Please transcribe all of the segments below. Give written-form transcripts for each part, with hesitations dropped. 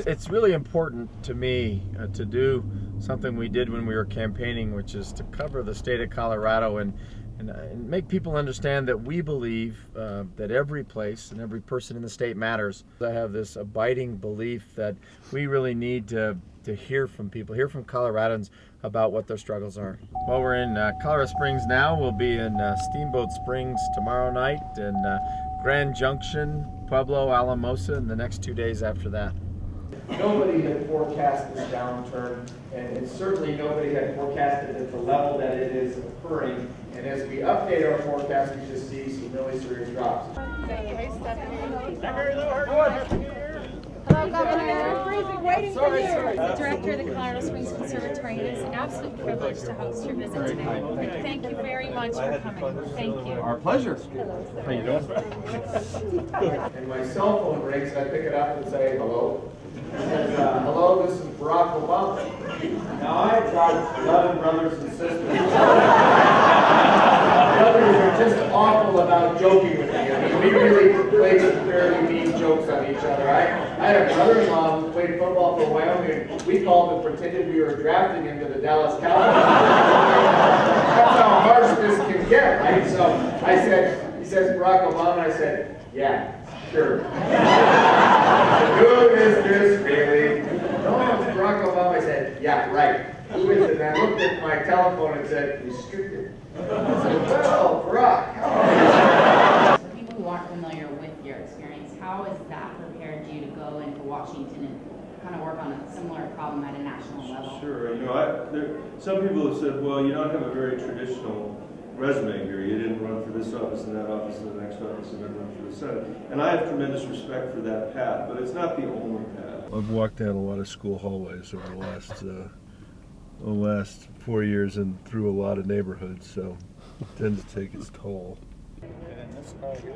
It's really important to me to do something we did when we were campaigning, which is to cover the state of Colorado and make people understand that we believe that every place and every person in the state matters. I have this abiding belief that we really need to hear from people, hear from Coloradans about what their struggles are. Well, we're in Colorado Springs now. We'll be in Steamboat Springs tomorrow night, and Grand Junction, Pueblo, Alamosa, and the next 2 days after that. Nobody had forecast this downturn, and certainly nobody had forecasted at the level that it is occurring. And as we update our forecast, we just see some really serious drops. Hey, Stephanie. Hello, Governor. Freezing, waiting for you. The director of the Colorado Springs Conservatory, it is an absolute privilege to host your visit today. Thank you very much for coming. Thank you. Our pleasure. How you doing? And my cell phone rings, and I pick it up and say hello. It says, hello, this is Barack Obama. Now I've got 11 brothers and sisters. Brothers are just awful about joking with me. I mean, we really play some fairly mean jokes on each other. I had a brother-in-law who played football for Wyoming. We called and pretended we were drafting him to the Dallas Cowboys. That's how harsh this can get, right? So I said, he says Barack Obama, I said, yeah, sure. Who is this really? No, it's Barack Obama. I said, yeah, right. Who is it? And I looked at my telephone and said, restricted. I said, well, Barack. For people who aren't familiar with your experience, how has that prepared you to go into Washington and kind of work on a similar problem at a national level? Sure. You know, some people have said, well, you don't have a very traditional resume here. You didn't run for this office and that office and the next office and then run for the Senate. And I have tremendous respect for that path, but it's not the only path. I've walked down a lot of school hallways over the last 4 years and through a lot of neighborhoods, so it tends to take its toll. And then this car here.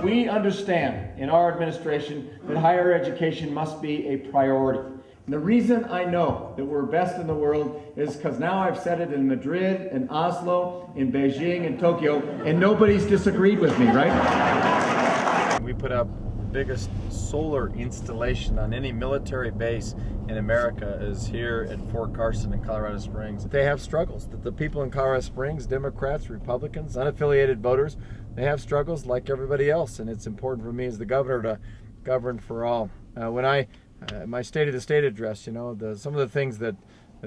We understand in our administration that higher education must be a priority. And the reason I know that we're best in the world is because now I've said it in Madrid, in Oslo, in Beijing, and Tokyo, and nobody's disagreed with me, right? We put up the biggest solar installation on any military base in America is here at Fort Carson in Colorado Springs. They have struggles. The people in Colorado Springs, Democrats, Republicans, unaffiliated voters, they have struggles like everybody else, and it's important for me as the governor to govern for all. When my State of the State address, you know, some of the things that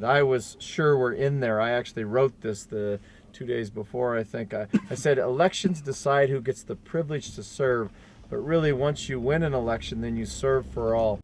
I was sure were in there, I actually wrote this the 2 days before, I think. I said, elections decide who gets the privilege to serve, but really once you win an election, then you serve for all.